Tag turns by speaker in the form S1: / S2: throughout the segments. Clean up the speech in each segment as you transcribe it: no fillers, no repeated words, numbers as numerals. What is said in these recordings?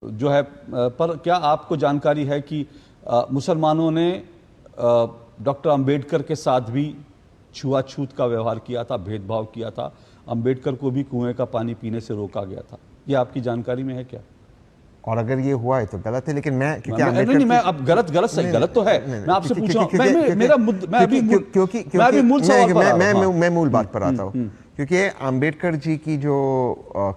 S1: जो है पर क्या आपको जानकारी है कि मुसलमानों ने डॉक्टर अंबेडकर के साथ भी छुआछूत का व्यवहार किया था, भेदभाव किया था, अंबेडकर को भी कुएं का पानी पीने से रोका गया था? ये आपकी जानकारी में है क्या?
S2: और अगर ये हुआ है तो गलत है, लेकिन मैं
S1: नहीं, मैं अब गलत सही गलत तो है, मैं आपसे पूछ रहा हूं, मेरा मैं अभी
S2: मैं मूल बात पर आता हूं, क्योंकि अंबेडकर जी की जो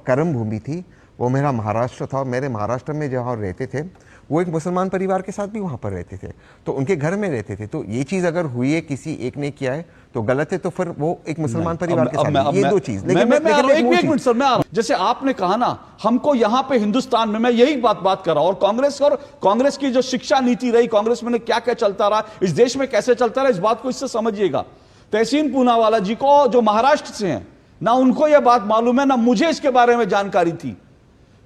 S2: कर्म भूमि थी वो मेरा महाराष्ट्र था, और मेरे महाराष्ट्र में जहाँ रहते थे वो एक मुसलमान परिवार के साथ भी वहाँ पर रहते थे, तो उनके घर में रहते थे। तो ये चीज़ अगर हुई है, किसी एक ने किया है तो गलत है, तो फिर वो एक मुसलमान परिवार के साथ, ये दो चीज़।
S1: लेकिन एक मिनट सर, मैं आ रहा हूं। जैसे आपने कहा ना, हमको यहाँ पे हिंदुस्तान में, मैं यही बात कर रहा हूं, और कांग्रेस की जो शिक्षा नीति रही, कांग्रेस में क्या क्या चलता रहा, इस देश में कैसे चलता रहा, इस बात को इससे समझिएगा। तहसीन पूनावाला जी को, जो महाराष्ट्र से हैं, ना उनको यह बात मालूम है, ना मुझे इसके बारे में जानकारी थी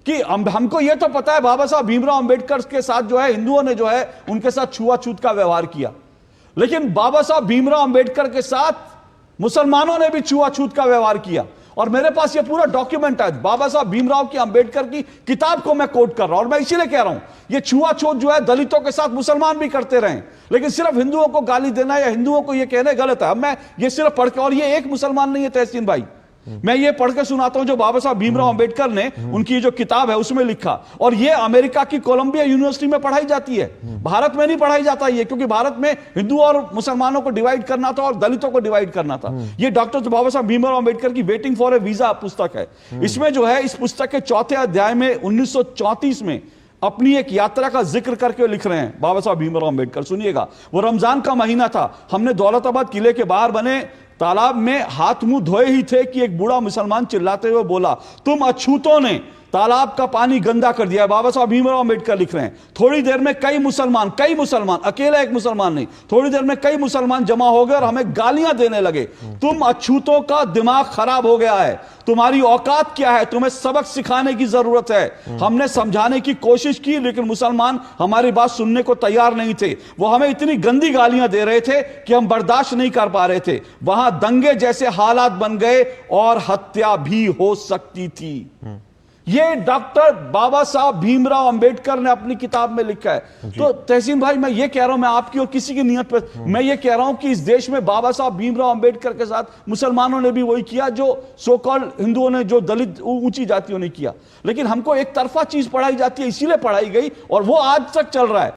S1: कि हमको यह तो पता है बाबा साहब भीमराव अंबेडकर के साथ जो है हिंदुओं ने जो है उनके साथ छुआछूत का व्यवहार किया, लेकिन बाबा साहब भीमराव अंबेडकर के साथ मुसलमानों ने भी छुआछूत का व्यवहार किया। और मेरे पास यह पूरा डॉक्यूमेंट है, बाबा साहब भीमराव की अंबेडकर की किताब को मैं कोट कर रहा हूं। और मैं इसीलिए कह रहा हूं, यह छुआछूत जो है दलितों के साथ मुसलमान भी करते रहे, लेकिन सिर्फ हिंदुओं को गाली देना या हिंदुओं को यह कहना गलत है। अब मैं ये सिर्फ पढ़ के, और ये एक मुसलमान नहीं है तहसीन भाई, मैं ये पढ़ के सुनाता हूं जो बाबा साहब भीमराव अंबेडकर ने उनकी जो किताब है उसमें लिखा, और ये अमेरिका की कोलंबिया यूनिवर्सिटी में पढ़ाई जाती है, भारत में नहीं पढ़ाई जाता ये, क्योंकि भारत में हिंदू और मुसलमानों को डिवाइड करना था और दलितों को डिवाइड करना था। ये डॉक्टर बाबा साहब भीमराव अंबेडकर की वेटिंग फॉर ए वीजा पुस्तक है। इसमें जो है, इस पुस्तक के चौथे अध्याय में 1934 में अपनी एक यात्रा का जिक्र करके लिख रहे हैं बाबा साहब भीमराव अंबेडकर। सुनिएगा, वो रमजान का महीना था, हमने दौलताबाद किले के बाहर बने तालाब में हाथ मुंह धोए ही थे कि एक बूढ़ा मुसलमान चिल्लाते हुए बोला, तुम अछूतों ने तालाब का पानी गंदा कर दिया। बाबा साहब भीमराव अंबेडकर लिख रहे हैं। थोड़ी देर में कई मुसलमान, अकेला एक मुसलमान नहीं, थोड़ी देर में कई मुसलमान जमा हो गए और हमें गालियां देने लगे, तुम अछूतों का दिमाग खराब हो गया है, तुम्हारी औकात क्या है, तुम्हें सबक सिखाने की जरूरत है। हमने समझाने की कोशिश की, लेकिन मुसलमान हमारी बात सुनने को तैयार नहीं थे। वो हमें इतनी गंदी गालियां दे रहे थे कि हम बर्दाश्त नहीं कर पा रहे थे। वहां दंगे जैसे हालात बन गए और हत्या भी हो सकती थी। ये डॉक्टर बाबा साहब भीमराव अंबेडकर ने अपनी किताब में लिखा है। तो तहसीन भाई, मैं ये कह रहा हूं, मैं आपकी और किसी की नियत पर, मैं ये कह रहा हूं कि इस देश में बाबा साहब भीमराव अंबेडकर के साथ मुसलमानों ने भी वही किया जो सो कॉल्ड हिंदुओं ने, जो दलित ऊंची जातियों ने किया। लेकिन हमको एक तरफा चीज पढ़ाई जाती है, इसीलिए पढ़ाई गई, और वो आज तक चल रहा है।